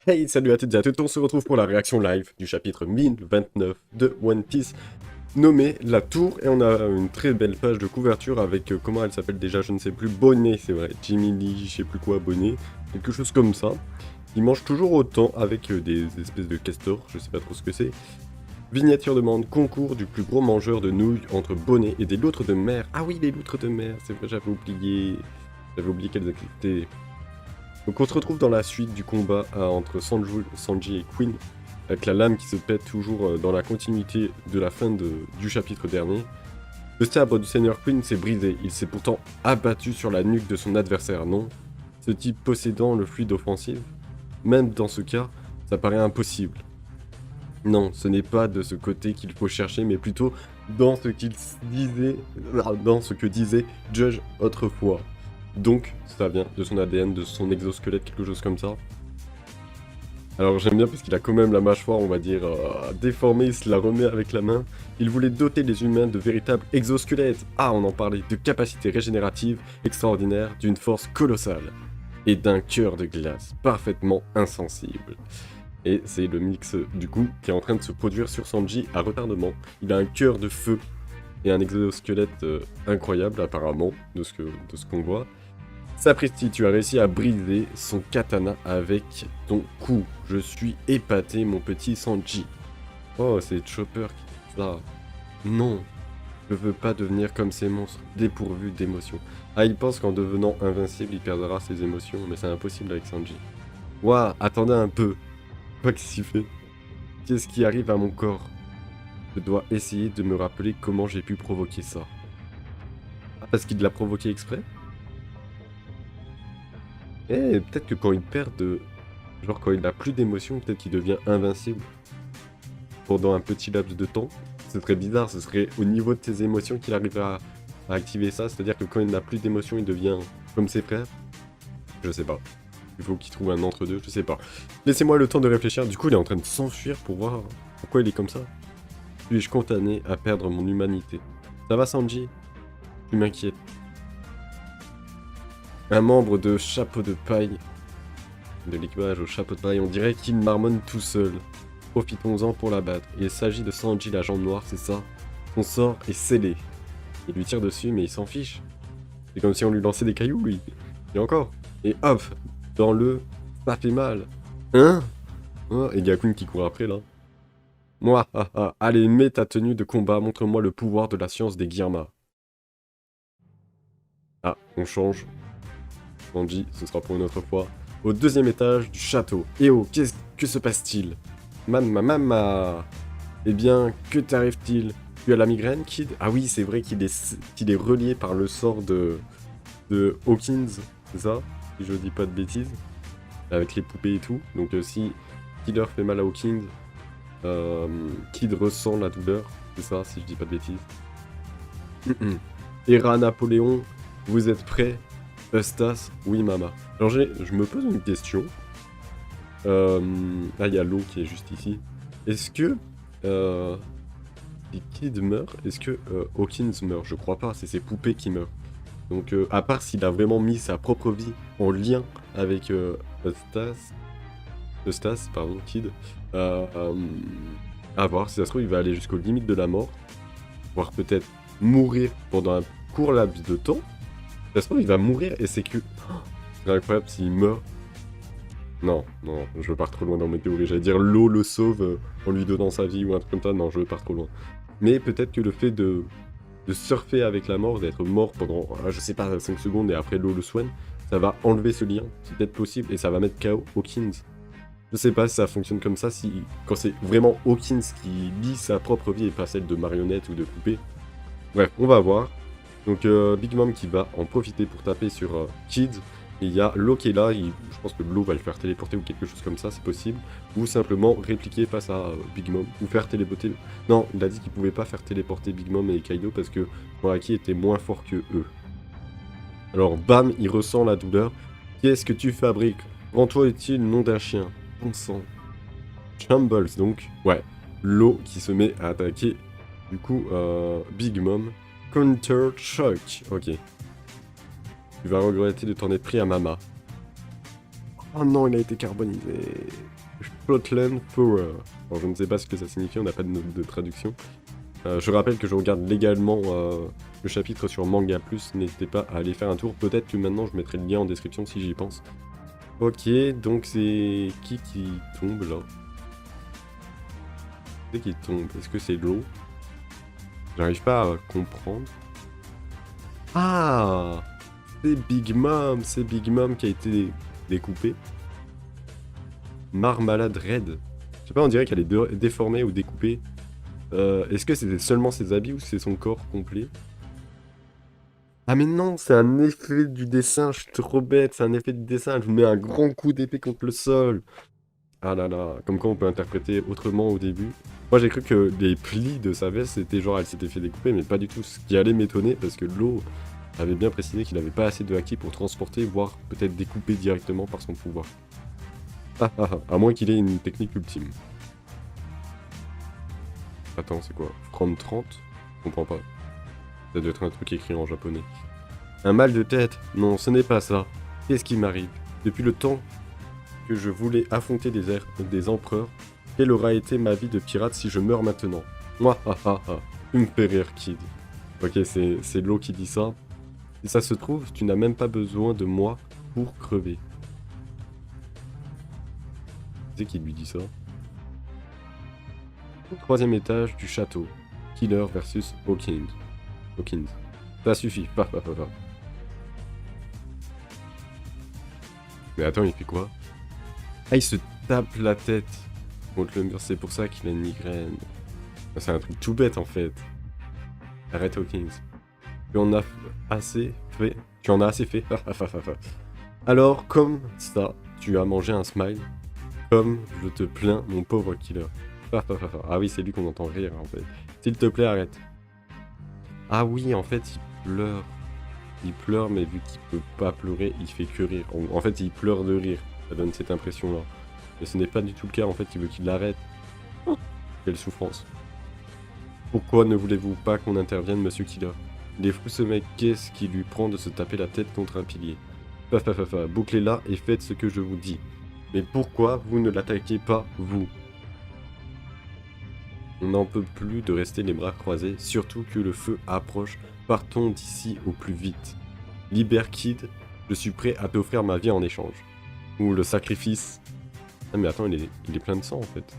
Hey, salut à toutes et à tous, on se retrouve pour la réaction live du chapitre 1029 de One Piece, nommé La Tour, et on a une très belle page de couverture avec, comment elle s'appelle déjà, je ne sais plus, Bonnet, c'est vrai, Jimmy Lee, je sais plus quoi, Bonnet, quelque chose comme ça. Il mange toujours autant avec des espèces de castors, je sais pas trop ce que c'est. Vignette demande concours du plus gros mangeur de nouilles entre Bonnet et des loutres de mer. Ah oui, les loutres de mer, c'est vrai, j'avais oublié qu'elles existaient. Donc on se retrouve dans la suite du combat entre Sanji et Queen, avec la lame qui se pète toujours dans la continuité de la fin du chapitre dernier. Le sabre du Seigneur Queen s'est brisé, il s'est pourtant abattu sur la nuque de son adversaire, non? Ce type possédant le fluide offensif, même dans ce cas, ça paraît impossible. Non, ce n'est pas de ce côté qu'il faut chercher, mais plutôt dans ce dans ce que disait Judge autrefois. Donc, ça vient de son ADN, de son exosquelette, quelque chose comme ça. Alors j'aime bien parce qu'il a quand même la mâchoire, on va dire, déformée, il se la remet avec la main. Il voulait doter les humains de véritables exosquelettes. Ah, on en parlait, de capacités régénératives extraordinaires, d'une force colossale. Et d'un cœur de glace, parfaitement insensible. Et c'est le mix, du coup, qui est en train de se produire sur Sanji à retardement. Il a un cœur de feu et un exosquelette incroyable, apparemment, de ce qu'on voit. Sapristi, tu as réussi à briser son katana avec ton coup. Je suis épaté, mon petit Sanji. Oh, c'est Chopper qui dit ça. Non, je veux pas devenir comme ces monstres, dépourvus d'émotions. Ah, il pense qu'en devenant invincible, il perdra ses émotions, mais c'est impossible avec Sanji. Ouah, attendez un peu. Quoi qu'il fait? Qu'est-ce qui arrive à mon corps? Je dois essayer de me rappeler comment j'ai pu provoquer ça. Ah, parce qu'il l'a provoqué exprès? Eh, peut-être que quand il perd de... Genre quand il n'a plus d'émotion, peut-être qu'il devient invincible. Pendant un petit laps de temps. Ce serait bizarre, ce serait au niveau de ses émotions qu'il arrive à activer ça. C'est-à-dire que quand il n'a plus d'émotion, il devient comme ses frères. Je sais pas. Il faut qu'il trouve un entre-deux, je sais pas. Laissez-moi le temps de réfléchir. Du coup, il est en train de s'enfuir pour voir pourquoi il est comme ça. Suis-je condamné à perdre mon humanité? Ça va, Sanji? Tu m'inquiètes. Un membre de chapeau de paille. De l'équipage au chapeau de paille, on dirait qu'il marmonne tout seul. Profitons-en pour l'abattre. Il s'agit de Sanji, la jambe noire, c'est ça? Son sort est scellé. Il lui tire dessus, mais il s'en fiche. C'est comme si on lui lançait des cailloux, lui. Et encore. Et hop, dans le... Ça fait mal. Hein? Oh, et Gakun qui court après, là. Moi, ah, ah, allez, mets ta tenue de combat, montre-moi le pouvoir de la science des Gyarma. Ah, on change. Sanji, ce sera pour une autre fois. Au deuxième étage du château. Eh oh, que se passe-t-il? Mama. Eh bien, que t'arrive-t-il? Tu as la migraine, Kid? Ah oui, c'est vrai qu'il est relié par le sort de Hawkins, c'est ça? Si je dis pas de bêtises. Avec les poupées et tout. Donc si Killer fait mal à Hawkins, Kid ressent la douleur. C'est ça, si je dis pas de bêtises. Hera Napoléon, vous êtes prêts? Eustace, oui mama. Alors je me pose une question. Là il y a l'eau qui est juste ici. Est-ce que si Kid meurt, est-ce que Hawkins meurt? Je crois pas, c'est ses poupées qui meurent. Donc à part s'il a vraiment mis sa propre vie en lien avec Eustace, pardon, Kid. À voir, si ça se trouve il va aller jusqu'aux limites de la mort. Voire peut-être mourir pendant un court laps de temps. Ça se trouve il va mourir et c'est que... Oh, c'est incroyable s'il meurt. Non, je pars trop loin dans mes théories. J'allais dire l'eau le sauve en lui donnant sa vie ou un truc comme ça. Non, je pars trop loin. Mais peut-être que le fait de surfer avec la mort, d'être mort pendant, je sais pas, 5 secondes et après l'eau le soigne, ça va enlever ce lien. C'est peut-être possible et ça va mettre KO Hawkins. Je sais pas si ça fonctionne comme ça, quand c'est vraiment Hawkins qui lit sa propre vie et pas celle de marionnette ou de poupée. Bref, on va voir. Donc Big Mom qui va en profiter pour taper sur Kid. Et il y a l'eau qui est là, je pense que l'eau va le faire téléporter ou quelque chose comme ça, c'est possible. Ou simplement répliquer face à Big Mom, ou faire téléporter... Non, il a dit qu'il pouvait pas faire téléporter Big Mom et Kaido parce que Moraki était moins fort que eux. Alors bam, il ressent la douleur. Qu'est-ce que tu fabriques? Rends-toi utile, nom d'un chien. Bon sang. Shambles donc, ouais. L'eau qui se met à attaquer, du coup, Big Mom. Counter Shock, ok. Tu vas regretter de t'en être pris à Mama. Oh non, il a été carbonisé. Plotland Power. Alors, je ne sais pas ce que ça signifie, on n'a pas de note de traduction. Je rappelle que je regarde légalement le chapitre sur Manga Plus, n'hésitez pas à aller faire un tour. Peut-être que maintenant je mettrai le lien en description si j'y pense. Ok, donc c'est qui tombe là? C'est qui tombe? Est-ce que c'est l'eau? J'arrive pas à comprendre. Ah! C'est Big Mom qui a été découpée. Marmalade Red. Je sais pas, on dirait qu'elle est déformée ou découpée. Est-ce que c'était seulement ses habits ou c'est son corps complet? Ah mais non, c'est un effet du dessin, je suis trop bête, c'est un effet du dessin, je vous mets un grand coup d'épée contre le sol. Ah là là, comme quoi on peut interpréter autrement au début. Moi j'ai cru que les plis de sa veste c'était genre elle s'était fait découper, mais pas du tout, ce qui allait m'étonner parce que l'eau avait bien précisé qu'il n'avait pas assez de haki pour transporter, voire peut-être découper directement par son pouvoir. Ah ah ah, à moins qu'il ait une technique ultime. Attends, c'est quoi? From 30? Je comprends pas. Ça doit être un truc écrit en japonais. Un mal de tête? Non, ce n'est pas ça. Qu'est-ce qui m'arrive? Depuis le temps que je voulais affronter des empereurs, quelle aura été ma vie de pirate si je meurs maintenant? Moi, ah ah ah, tu me fais rire, kid. Ok, c'est l'eau qui dit ça. Si ça se trouve, tu n'as même pas besoin de moi pour crever. C'est qui lui dit ça? Troisième étage du château. Killer versus Hawkins. Hawkins. Ça suffit. Pa, pa, pa, pa. Mais attends, il fait quoi? Ah, il se tape la tête contre le mur, c'est pour ça qu'il a une migraine. C'est un truc tout bête en fait. Arrête Hawkins. Tu en as assez fait. Tu en as assez fait. Alors, comme ça, tu as mangé un smile. Comme je te plains, mon pauvre killer. Ah oui, c'est lui qu'on entend rire en fait. S'il te plaît, arrête. Ah oui, en fait, il pleure. Il pleure, mais vu qu'il peut pas pleurer, il fait que rire. En fait, il pleure de rire. Ça donne cette impression-là. Mais ce n'est pas du tout le cas, en fait, il veut qu'il l'arrête. Oh, quelle souffrance. Pourquoi ne voulez-vous pas qu'on intervienne, monsieur Killer? Il est fou ce mec, qu'est-ce qui lui prend de se taper la tête contre un pilier? Bouclez-la et faites ce que je vous dis. Mais pourquoi vous ne l'attaquez pas, vous? On n'en peut plus de rester les bras croisés, surtout que le feu approche. Partons d'ici au plus vite. Libère Kid, je suis prêt à t'offrir ma vie en échange. Ou le sacrifice. Ah mais attends, il est plein de sang en fait.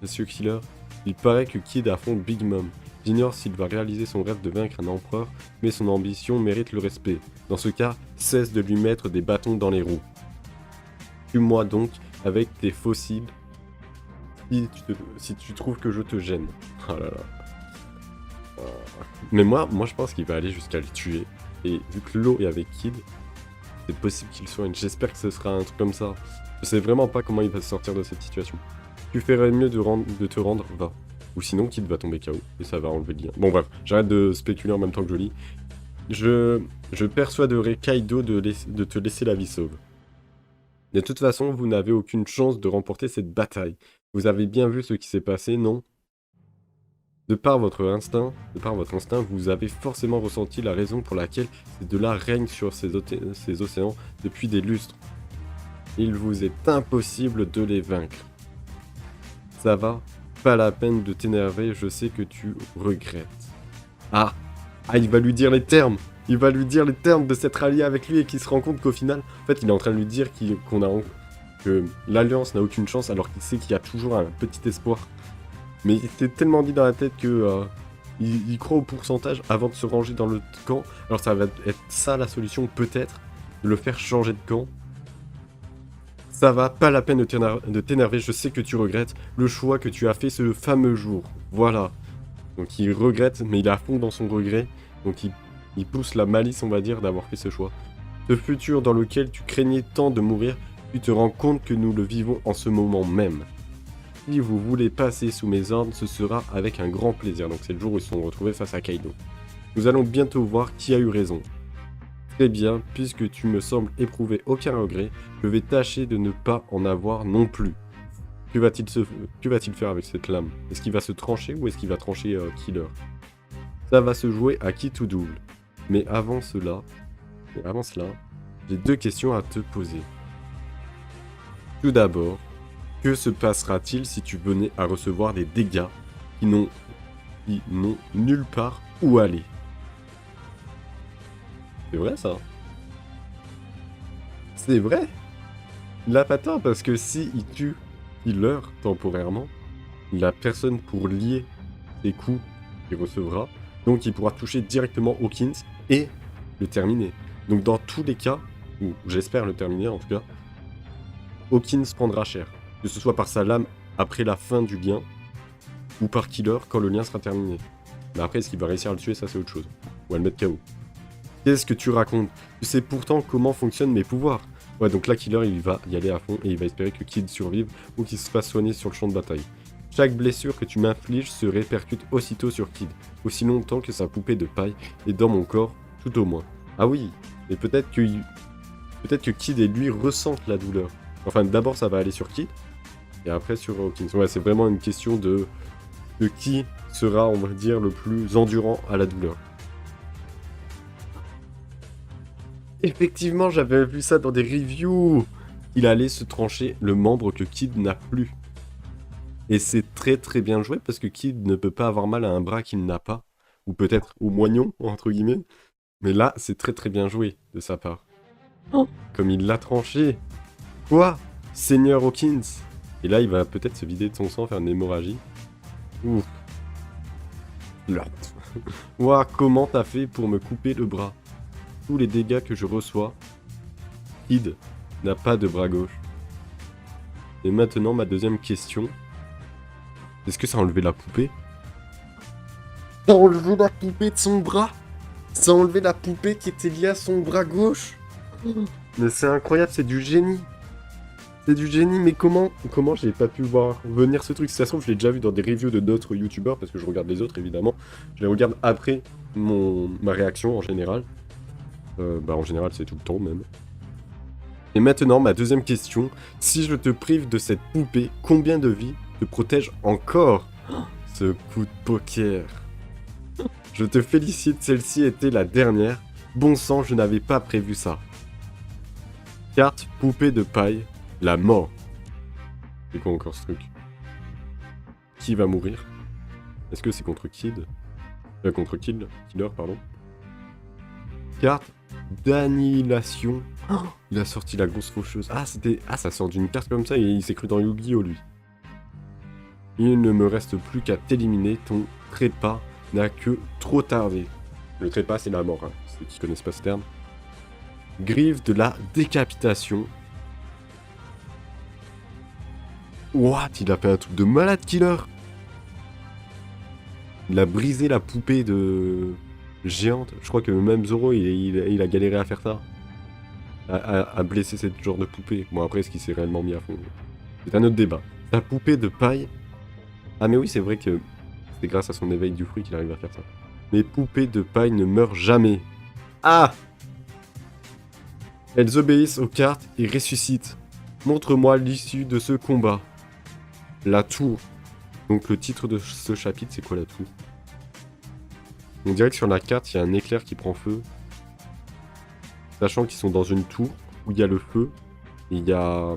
Monsieur Killer, il paraît que Kid affronte Big Mom. J'ignore s'il va réaliser son rêve de vaincre un empereur, mais son ambition mérite le respect. Dans ce cas, cesse de lui mettre des bâtons dans les roues. Tue-moi donc avec tes fossiles si tu trouves que je te gêne. Oh là là. Mais moi je pense qu'il va aller jusqu'à le tuer. Et vu que l'eau est avec Kid, c'est possible qu'il soigne. J'espère que ce sera un truc comme ça. Je sais vraiment pas comment il va sortir de cette situation. Tu ferais mieux de te rendre, va. Ou sinon Kid va tomber KO et ça va enlever le lien. Bon bref, j'arrête de spéculer en même temps que je lis. Je persuaderai Kaido de te laisser la vie sauve. De toute façon, vous n'avez aucune chance de remporter cette bataille. Vous avez bien vu ce qui s'est passé, non? De par votre instinct, vous avez forcément ressenti la raison pour laquelle ces deux-là règnent sur ces océans depuis des lustres. Il vous est impossible de les vaincre. Ça va? Pas la peine de t'énerver, je sais que tu regrettes. Ah, il va lui dire les termes. Il va lui dire les termes de s'être allié avec lui et qu'il se rend compte qu'au final, en fait, il est en train de lui dire que l'Alliance n'a aucune chance alors qu'il sait qu'il y a toujours un petit espoir. Mais il s'est tellement dit dans la tête que il croit au pourcentage avant de se ranger dans le camp. Alors ça va être ça la solution peut-être, de le faire changer de camp. Ça va, pas la peine de t'énerver, je sais que tu regrettes le choix que tu as fait ce fameux jour. Voilà. Donc il regrette, mais il est à fond dans son regret. Donc il pousse la malice, on va dire, d'avoir fait ce choix. Ce futur dans lequel tu craignais tant de mourir, tu te rends compte que nous le vivons en ce moment même. Si vous voulez passer sous mes ordres, ce sera avec un grand plaisir. Donc c'est le jour où ils se sont retrouvés face à Kaido. Nous allons bientôt voir qui a eu raison. Très bien, puisque tu me sembles éprouver aucun regret, je vais tâcher de ne pas en avoir non plus. Que va-t-il faire avec cette lame? Est-ce qu'il va se trancher ou est-ce qu'il va trancher Killer? Ça va se jouer à qui tout double. Mais avant cela, J'ai 2 questions à te poser. Tout d'abord, que se passera-t-il si tu venais à recevoir des dégâts qui n'ont nulle part où aller? C'est vrai ça? C'est vrai? Il a pas tort parce que si il tue Killer temporairement, la personne pour lier ses coups il recevra, donc il pourra toucher directement Hawkins et le terminer. Donc dans tous les cas, ou j'espère le terminer en tout cas, Hawkins prendra cher. Que ce soit par sa lame après la fin du lien, ou par Killer quand le lien sera terminé. Mais après, est-ce qu'il va réussir à le tuer, ça c'est autre chose. Ou à le mettre KO. Qu'est-ce que tu racontes? Tu sais pourtant comment fonctionnent mes pouvoirs. Ouais, donc là, Killer, il va y aller à fond et il va espérer que Kid survive ou qu'il se fasse soigner sur le champ de bataille. Chaque blessure que tu m'infliges se répercute aussitôt sur Kid, aussi longtemps que sa poupée de paille est dans mon corps, tout au moins. Ah oui, et peut-être que Kid et lui ressentent la douleur. Enfin, d'abord, ça va aller sur Kid, et après sur Hawkins. Ouais, c'est vraiment une question de qui sera, on va dire, le plus endurant à la douleur. Effectivement, j'avais vu ça dans des reviews. Il allait se trancher le membre que Kid n'a plus. Et c'est très très bien joué parce que Kid ne peut pas avoir mal à un bras qu'il n'a pas. Ou peut-être au moignon, entre guillemets. Mais là, c'est très très bien joué de sa part. Oh. Comme il l'a tranché. Quoi? Seigneur Hawkins. Et là, il va peut-être se vider de son sang, faire une hémorragie. Ouf. Lord. Ouah, comment t'as fait pour me couper le bras? Tous les dégâts que je reçois, Kid n'a pas de bras gauche. Et maintenant, ma deuxième question. Est-ce que ça a enlevé la poupée? Ça a enlevé la poupée de son bras? Ça a enlevé la poupée qui était liée à son bras gauche? Mais c'est incroyable, c'est du génie. C'est du génie, mais comment j'ai pas pu voir venir ce truc? Si ça se trouve, je l'ai déjà vu dans des reviews de d'autres youtubeurs, parce que je regarde les autres, évidemment. Je les regarde après ma réaction, en général. En général, c'est tout le temps, même. Et maintenant, ma deuxième question. Si je te prive de cette poupée, combien de vies te protège encore? Ce coup de poker. Je te félicite, celle-ci était la dernière. Bon sang, je n'avais pas prévu ça. Carte poupée de paille, la mort. C'est quoi encore ce truc? Qui va mourir? Est-ce que c'est contre Kid? Contre Killer, pardon. Carte d'annihilation. Oh, il a sorti la grosse faucheuse. Ah, ça sort d'une carte comme ça et il s'est cru dans Yu-Gi-Oh, lui. Il ne me reste plus qu'à t'éliminer. Ton trépas n'a que trop tardé. Le trépas, c'est la mort, hein, ceux qui connaissent pas ce terme. Grive de la décapitation. What? Il a fait un truc de malade, Killer. Il a brisé la poupée de géante. Je crois que même Zoro, il a galéré à faire ça. À blesser ce genre de poupée. Bon, après, est-ce qu'il s'est réellement mis à fond? C'est un autre débat. La poupée de paille. Ah, mais oui, c'est vrai que c'est grâce à son éveil du fruit qu'il arrive à faire ça. Mes poupées de paille ne meurent jamais. Ah! Elles obéissent aux cartes et ressuscitent. Montre-moi l'issue de ce combat. La tour. Donc le titre de ce chapitre, c'est quoi la tour? On dirait que sur la carte, il y a un éclair qui prend feu. Sachant qu'ils sont dans une tour où il y a le feu. Et il y a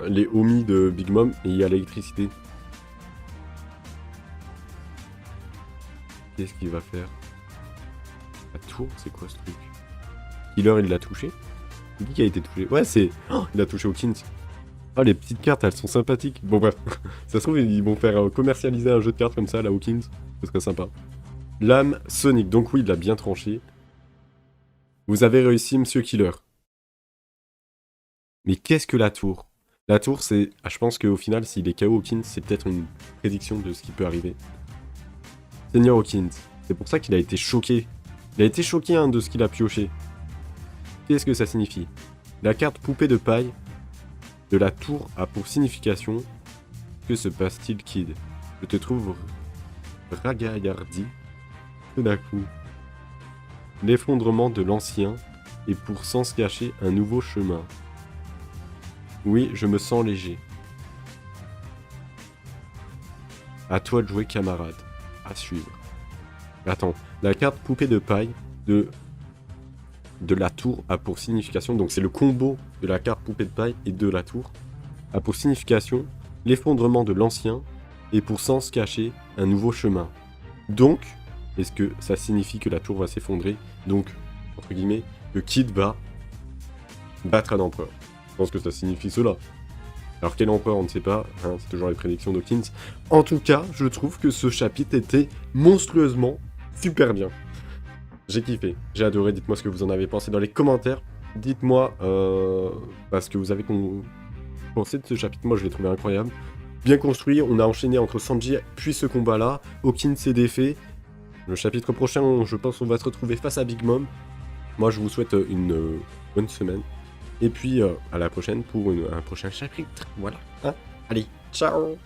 les homies de Big Mom et il y a l'électricité. Qu'est-ce qu'il va faire? La tour, c'est quoi ce truc? Killer, il l'a touché? C'est qui a été touché? Ouais, c'est... Oh, il a touché Hawkins. Ah, les petites cartes, elles sont sympathiques. Bon, bref. Ça se trouve, ils vont faire commercialiser un jeu de cartes comme ça, la Hawkins. Ce serait sympa. Lame Sonic. Donc oui, il l'a bien tranché. Vous avez réussi, Monsieur Killer. Mais qu'est-ce que la tour? La tour, c'est... Ah, je pense qu'au final, s'il est KO Hawkins, c'est peut-être une prédiction de ce qui peut arriver. Seigneur Hawkins. C'est pour ça qu'il a été choqué. Il a été choqué hein, de ce qu'il a pioché. Qu'est-ce que ça signifie? La carte poupée de paille de la tour a pour signification... Que se passe-t-il, Kid? Je te trouve ragaillardi. Tout d'un coup. L'effondrement de l'ancien et pour s'en se cacher un nouveau chemin. Oui, je me sens léger. À toi de jouer, camarade. À suivre. Attends, la carte poupée de paille de de la tour a pour signification, donc c'est le combo de la carte poupée de paille et de la tour, a pour signification l'effondrement de l'ancien et pour sens caché un nouveau chemin. Donc, est-ce que ça signifie que la tour va s'effondrer? Donc, entre guillemets, que Kid va battre un empereur. Je pense que ça signifie cela. Alors quel empereur, on ne sait pas, hein, c'est toujours les prédictions d'Hawkins. En tout cas, je trouve que ce chapitre était monstrueusement super bien. J'ai kiffé, j'ai adoré, dites-moi ce que vous en avez pensé dans les commentaires. Dites-moi ce que vous avez pensé de ce chapitre, moi je l'ai trouvé incroyable. Bien construit, on a enchaîné entre Sanji puis ce combat-là, Hawkins s'est défait. Le chapitre prochain, je pense qu'on va se retrouver face à Big Mom. Moi je vous souhaite une bonne semaine. Et puis à la prochaine pour un prochain chapitre. Voilà. Hein, allez, ciao.